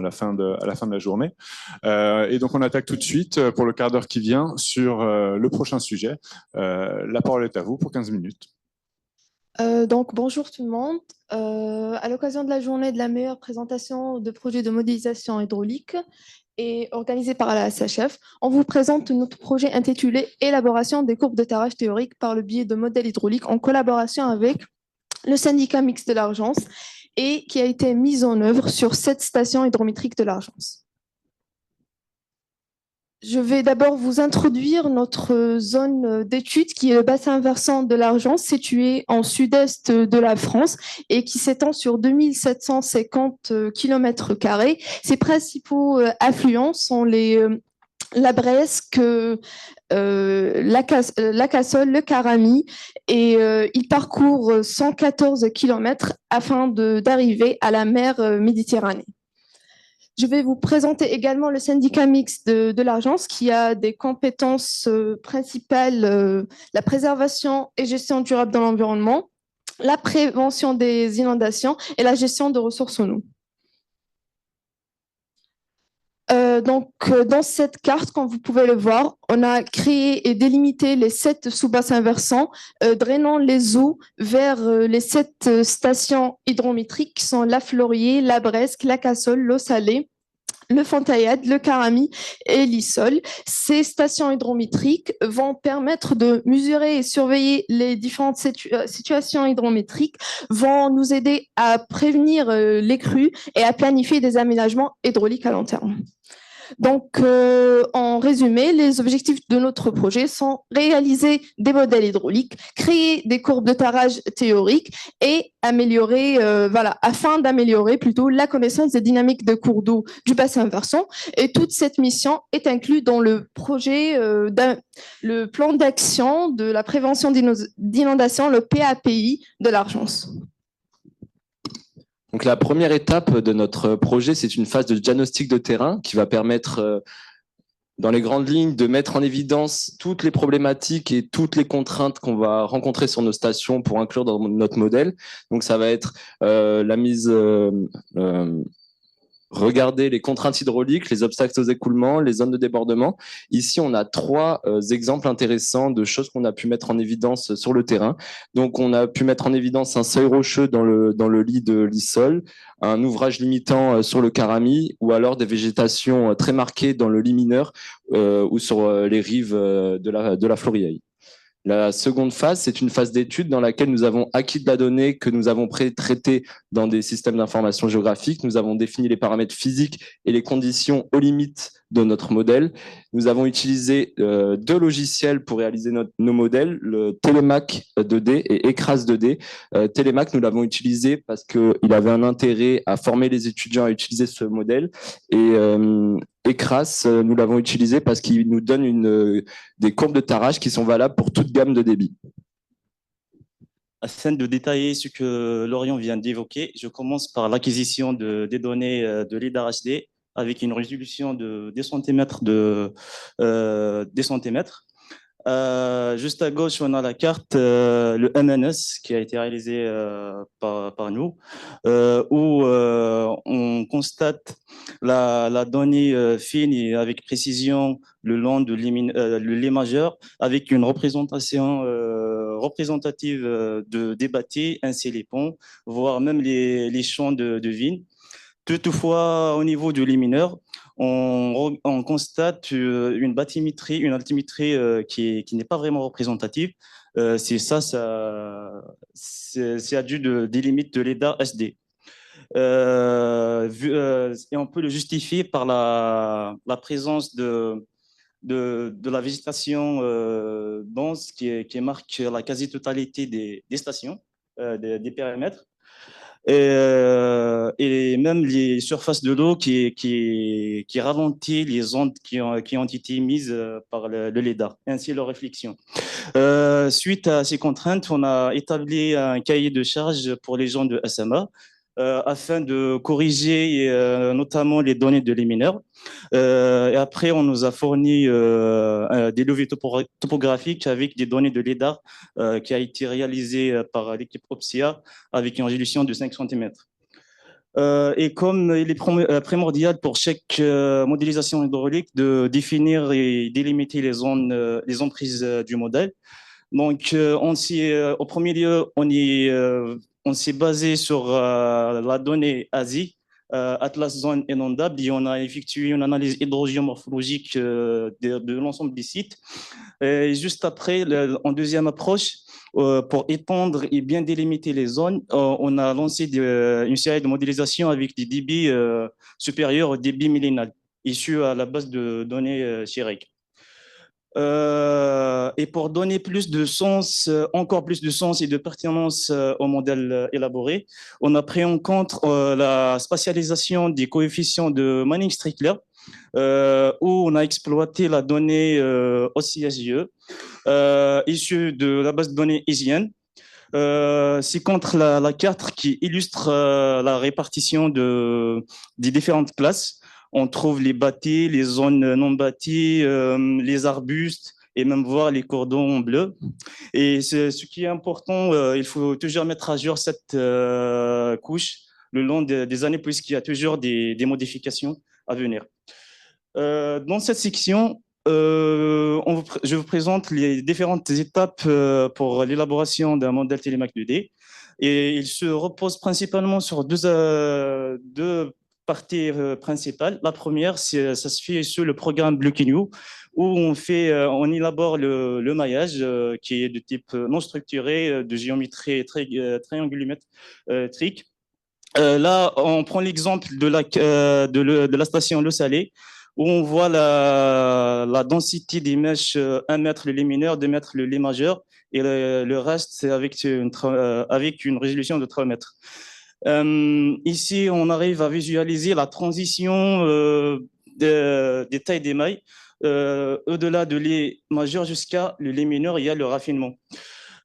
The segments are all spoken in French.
à la fin de la journée. Et donc, on attaque tout de suite pour le quart d'heure qui vient sur le prochain sujet. La parole est à vous pour 15 minutes. Donc, bonjour tout le monde. À l'occasion de la journée de la meilleure présentation de projets de modélisation hydraulique et organisée par la SHF, on vous présente notre projet intitulé Élaboration des courbes de tarage théoriques par le biais de modèles hydrauliques en collaboration avec le syndicat mixte de l'Argence et qui a été mis en œuvre sur 7 stations hydrométriques de l'Argence. Je vais d'abord vous introduire notre zone d'étude qui est le bassin versant de l'Argence, situé en sud-est de la France et qui s'étend sur 2750 km². Ses principaux affluents sont la Bresque, la Cassole, le Caramy, et il parcourt 114 km afin d'arriver à la mer Méditerranée. Je vais vous présenter également le syndicat mixte de l'Argence qui a des compétences principales, la préservation et gestion durable de l'environnement, la prévention des inondations et la gestion de ressources en eau. Dans cette carte, comme vous pouvez le voir, on a créé et délimité les 7 sous-bassins versants, drainant les eaux vers les 7 stations hydrométriques qui sont la Florier, la Bresque, la Cassole, l'eau salée, le Fontaillade, le Caramy et l'Issol. Ces stations hydrométriques vont permettre de mesurer et surveiller les différentes situations hydrométriques, vont nous aider à prévenir les crues et à planifier des aménagements hydrauliques à long terme. Donc, en résumé, les objectifs de notre projet sont réaliser des modèles hydrauliques, créer des courbes de tarage théoriques et améliorer, afin d'améliorer plutôt la connaissance des dynamiques de cours d'eau du bassin versant. Et toute cette mission est inclue dans le projet, le plan d'action de la prévention d'inondation, le PAPI de l'Argence. Donc, la première étape de notre projet, c'est une phase de diagnostic de terrain qui va permettre, dans les grandes lignes, de mettre en évidence toutes les problématiques et toutes les contraintes qu'on va rencontrer sur nos stations pour inclure dans notre modèle. Donc, ça va être la mise... Regardez les contraintes hydrauliques, les obstacles aux écoulements, les zones de débordement. Ici, on a 3 exemples intéressants de choses qu'on a pu mettre en évidence sur le terrain. Donc, on a pu mettre en évidence un seuil rocheux dans le lit de l'Issol, un ouvrage limitant sur le Caramy, ou alors des végétations très marquées dans le lit mineur ou sur les rives de la Floriaille. La seconde phase, c'est une phase d'étude dans laquelle nous avons acquis de la donnée que nous avons pré-traitée dans des systèmes d'information géographique. Nous avons défini les paramètres physiques et les conditions aux limites de notre modèle. Nous avons utilisé 2 logiciels pour réaliser nos modèles, le Télémac 2D et Ecras 2D. Télémac, nous l'avons utilisé parce qu'il avait un intérêt à former les étudiants à utiliser ce modèle. Et Ecras, nous l'avons utilisé parce qu'il nous donne des courbes de tarage qui sont valables pour toute gamme de débit. Afin de détailler ce que Lorient vient d'évoquer, je commence par l'acquisition des données de LiDAR HD avec une résolution de 10 centimètres. Juste à gauche, on a la carte, le MNS qui a été réalisé par nous, où on constate la donnée fine et avec précision le long de l'I majeur, avec une représentation représentative des bâtis, ainsi les ponts, voire même les champs de vignes. Toutefois, au niveau du lit mineur, on constate une bathymétrie, une altimétrie qui n'est pas vraiment représentative. C'est à dû des limites de l'EDA SD. Et on peut le justifier par la présence de la végétation dense qui marque la quasi-totalité des stations, des périmètres. Et même les surfaces de l'eau qui ralentit les ondes qui ont été mises par le LiDAR, ainsi leur réflexion. Suite à ces contraintes, on a établi un cahier de charges pour les gens de SMA afin de corriger notamment les données de les mineurs. Et après, on nous a fourni des leviers topographiques avec des données de LiDAR qui a été réalisé par l'équipe OPSIA avec une résolution de 5 cm. Et comme il est primordial pour chaque modélisation hydraulique de définir et délimiter les emprises du modèle. Donc, au premier lieu, on s'est basé sur la donnée ASI, Atlas Zone Inondable, et on a effectué une analyse hydrogéomorphologique de l'ensemble des sites. Et juste après, en deuxième approche, pour étendre et bien délimiter les zones, on a lancé une série de modélisations avec des débits supérieurs au débit millénal, issus à la base de données CHIREC. Et pour donner plus de sens, encore plus de sens et de pertinence au modèle élaboré, on a pris en compte la spatialisation des coefficients de Manning-Strickler, où on a exploité la donnée OCSGE, issue de la base de données EasyN. C'est contre la carte qui illustre la répartition des différentes classes. On trouve les bâtis, les zones non bâties, les arbustes et même voir les cordons bleus. Et ce qui est important, il faut toujours mettre à jour cette couche le long des années puisqu'il y a toujours des modifications à venir. Dans cette section, je vous présente les différentes étapes pour l'élaboration d'un modèle Télémac 2D. Et il se repose principalement sur deux parties principales. La première, ça se fait sur le programme BlueKeanu, où on élabore le maillage qui est de type non structuré, de géométrie triangulomètrique. Là, on prend l'exemple de la station Le Salé, où on voit la densité des mèches, 1 mètre le lait mineur, 2 mètres le lait majeur, et le reste avec une résolution de 3 mètres. Ici, on arrive à visualiser la transition des tailles des mailles. Au-delà de lait majeur jusqu'à le lait mineur, il y a le raffinement.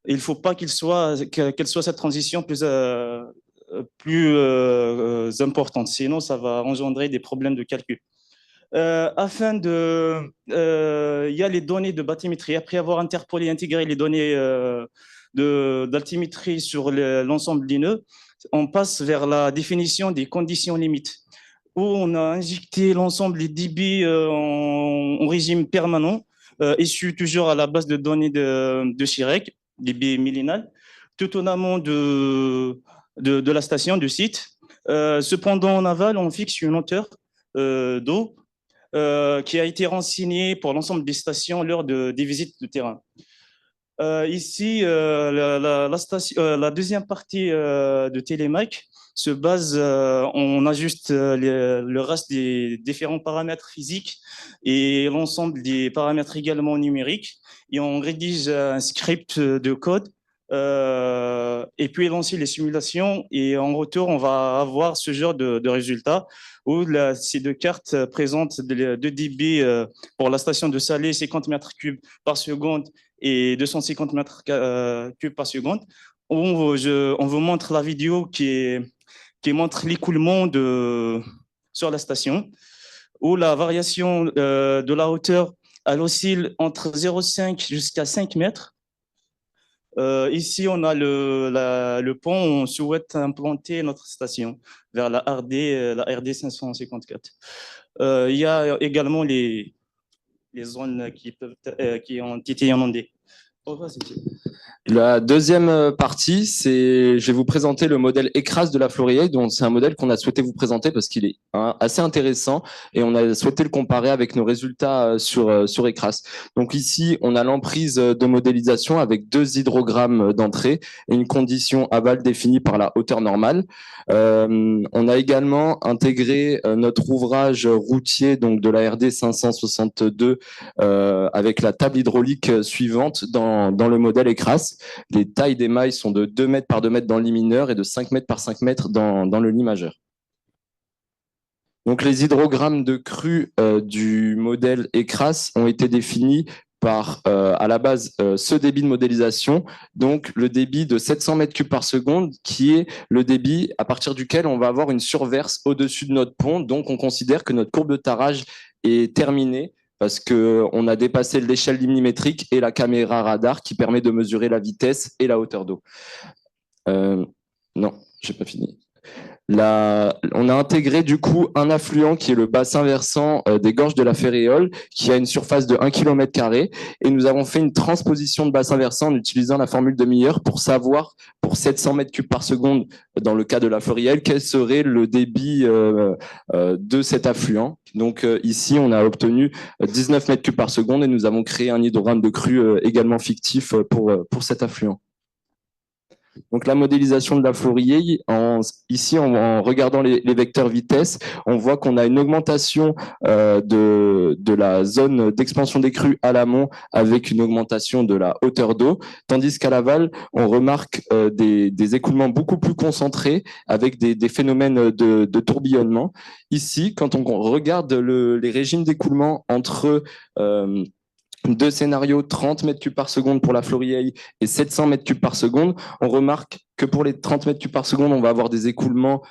Il ne faut pas qu'elle soit cette transition plus importante, sinon ça va engendrer des problèmes de calcul. Il y a les données de bathymétrie. Après avoir interpolé et intégré les données d'altimétrie sur l'ensemble des nœuds, on passe vers la définition des conditions limites, où on a injecté l'ensemble des débits en régime permanent, issu toujours à la base de données de CHIREC, débit millénal, tout en amont de la station, du site. Cependant, en aval, on fixe une hauteur d'eau qui a été renseignée pour l'ensemble des stations lors des visites de terrain. Ici, la deuxième partie de Télémac se base, on ajuste le reste des différents paramètres physiques et l'ensemble des paramètres également numériques, et on rédige un script de code et puis lancer les simulations, et en retour, on va avoir ce genre de résultats où ces deux cartes présentent deux débits pour la station de Salé, 50 mètres cubes par seconde et 250 mètres cubes par seconde. On vous montre la vidéo qui montre l'écoulement sur la station, où la variation de la hauteur, elle oscille entre 0,5 jusqu'à 5 mètres. Ici, on a le pont où on souhaite implanter notre station vers la RD 554. Il y a également les zones qui ont été inondées. La deuxième partie, je vais vous présenter le modèle ECRAS de la Florilège. Donc, c'est un modèle qu'on a souhaité vous présenter parce qu'il est assez intéressant et on a souhaité le comparer avec nos résultats sur ECRAS. Donc ici, on a l'emprise de modélisation avec 2 hydrogrammes d'entrée et une condition aval définie par la hauteur normale. On a également intégré notre ouvrage routier donc de la RD 562 avec la table hydraulique suivante dans le modèle ECRAS. Les tailles des mailles sont de 2 mètres par 2 mètres dans le lit mineur et de 5 mètres par 5 mètres dans le lit majeur. Donc les hydrogrammes de crue du modèle ECRAS ont été définis par, à la base, ce débit de modélisation, donc le débit de 700 mètres cubes par seconde, qui est le débit à partir duquel on va avoir une surverse au-dessus de notre pont. Donc on considère que notre courbe de tarage est terminée, parce qu'on a dépassé l'échelle millimétrique et la caméra radar qui permet de mesurer la vitesse et la hauteur d'eau. Non, j'ai pas fini. On a intégré du coup un affluent qui est le bassin versant des gorges de la Ferréole, qui a une surface de 1 km², et nous avons fait une transposition de bassin versant en utilisant la formule de Miller pour savoir, pour 700 mètres cubes par seconde, dans le cas de la Ferréole, quel serait le débit de cet affluent. Donc ici, on a obtenu 19 mètres cubes par seconde et nous avons créé un hydrogramme de crue également fictif pour cet affluent. Donc la modélisation de la Florieille, ici en regardant les vecteurs vitesse, on voit qu'on a une augmentation de la zone d'expansion des crues à l'amont avec une augmentation de la hauteur d'eau, tandis qu'à l'aval, on remarque des écoulements beaucoup plus concentrés avec des phénomènes de tourbillonnement. Ici, quand on regarde les régimes d'écoulement entre deux scénarios, 30 mètres cubes par seconde pour la Florieille et 700 mètres cubes par seconde, on remarque que pour les 30 mètres cubes par seconde, on va avoir des écoulements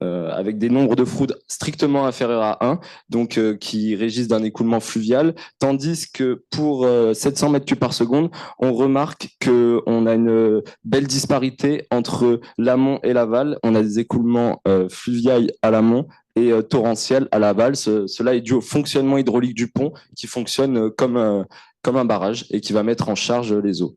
avec des nombres de Froude strictement inférieurs à 1, donc qui régissent d'un écoulement fluvial, tandis que pour 700 mètres cubes par seconde, on remarque qu'on a une belle disparité entre l'amont et l'aval. On a des écoulements fluviaux à l'amont et torrentiel à l'aval. Cela est dû au fonctionnement hydraulique du pont qui fonctionne comme un barrage et qui va mettre en charge les eaux.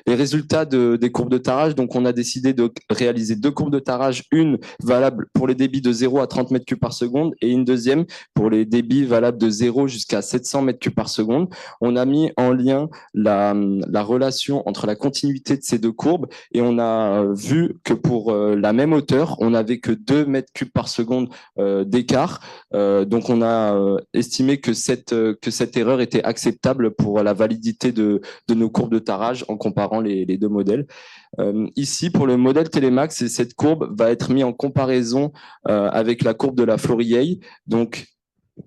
Les résultats des courbes de tarage, donc on a décidé de réaliser 2 courbes de tarage, une valable pour les débits de 0 à 30 mètres cubes par seconde et une deuxième pour les débits valables de 0 jusqu'à 700 mètres cubes par seconde. On a mis en lien la relation entre la continuité de ces 2 courbes et on a vu que pour la même hauteur, on n'avait que 2 mètres cubes par seconde d'écart. Donc on a estimé que cette erreur était acceptable pour la validité de nos courbes de tarage en comparant les 2 modèles. Ici, pour le modèle Télémac, cette courbe va être mise en comparaison avec la courbe de la Florieille. Donc,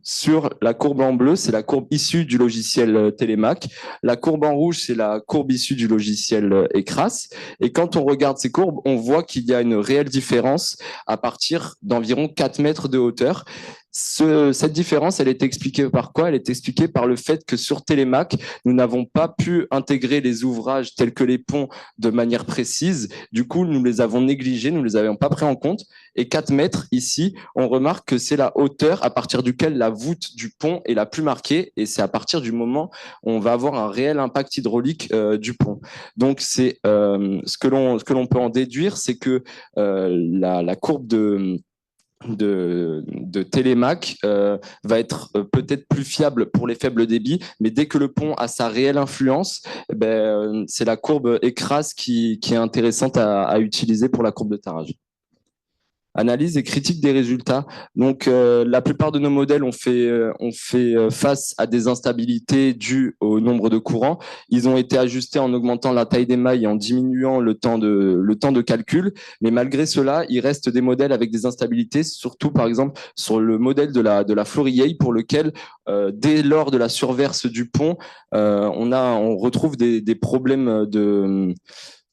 sur la courbe en bleu, c'est la courbe issue du logiciel Télémac. La courbe en rouge, c'est la courbe issue du logiciel ECRAS. Et quand on regarde ces courbes, on voit qu'il y a une réelle différence à partir d'environ 4 mètres de hauteur. Cette différence, elle est expliquée par quoi? Elle est expliquée par le fait que sur Télémac, nous n'avons pas pu intégrer les ouvrages tels que les ponts de manière précise. Du coup, nous les avons négligés, nous ne les avions pas pris en compte. Et 4 mètres, ici, on remarque que c'est la hauteur à partir duquel la voûte du pont est la plus marquée. Et c'est à partir du moment où on va avoir un réel impact hydraulique du pont. Donc, c'est ce que l'on peut en déduire, c'est que la courbe de Télémac va être peut-être plus fiable pour les faibles débits, mais dès que le pont a sa réelle influence, c'est la courbe ECRAS qui est intéressante à utiliser pour la courbe de tarage. Analyse et critique des résultats. Donc, la plupart de nos modèles ont fait face à des instabilités dues au nombre de courants. Ils ont été ajustés en augmentant la taille des mailles et en diminuant le temps de calcul. Mais malgré cela, il reste des modèles avec des instabilités, surtout par exemple sur le modèle de la Florieille, pour lequel dès lors de la surverse du pont, on retrouve des problèmes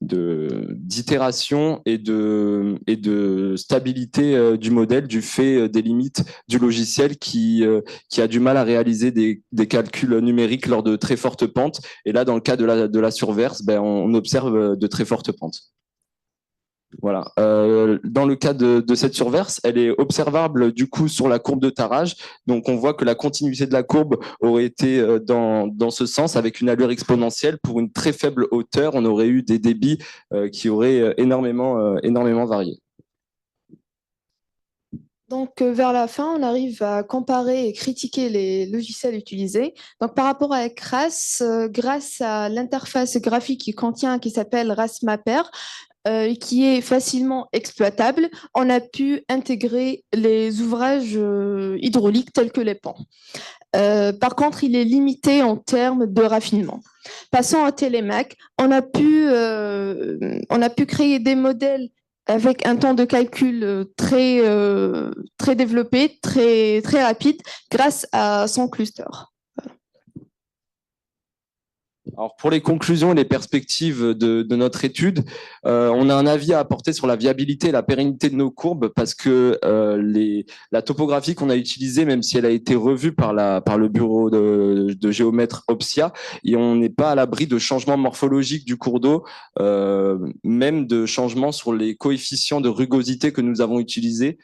d'itération et de stabilité du modèle du fait des limites du logiciel qui a du mal à réaliser des calculs numériques lors de très fortes pentes. Et là, dans le cas de la surverse, on observe de très fortes pentes. Voilà. Dans le cas de cette surverse, elle est observable du coup sur la courbe de tarage. Donc on voit que la continuité de la courbe aurait été dans ce sens avec une allure exponentielle. Pour une très faible hauteur, on aurait eu des débits qui auraient énormément varié. Donc, vers la fin, on arrive à comparer et critiquer les logiciels utilisés. Donc, par rapport à ECRAS, grâce à l'interface graphique qui s'appelle RASMapper, qui est facilement exploitable, on a pu intégrer les ouvrages hydrauliques tels que les ponts. Par contre, il est limité en termes de raffinement. Passons à Télémac, on a pu créer des modèles avec un temps de calcul très développé, très rapide, grâce à son cluster. Alors pour les conclusions et les perspectives de notre étude, on a un avis à apporter sur la viabilité et la pérennité de nos courbes parce que la topographie qu'on a utilisée, même si elle a été revue par le bureau de géomètre OPSIA, et on n'est pas à l'abri de changements morphologiques du cours d'eau, même de changements sur les coefficients de rugosité que nous avons utilisés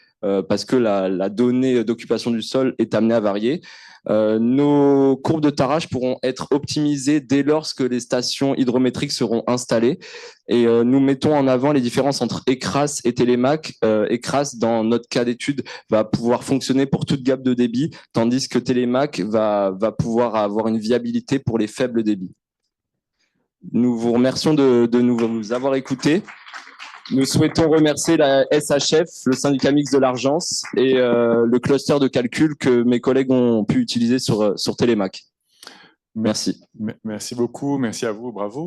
parce que la donnée d'occupation du sol est amenée à varier. Nos courbes de tarage pourront être optimisées dès lors que les stations hydrométriques seront installées. Et nous mettons en avant les différences entre ECRAS et Télémac. ECRAS, dans notre cas d'étude, va pouvoir fonctionner pour toute gamme de débit, tandis que Télémac va pouvoir avoir une viabilité pour les faibles débits. Nous vous remercions de nous avoir écoutés. Nous souhaitons remercier la SHF, le syndicat mixte de l'Argence et le cluster de calcul que mes collègues ont pu utiliser sur Télémac. Merci. Merci beaucoup, merci à vous, bravo.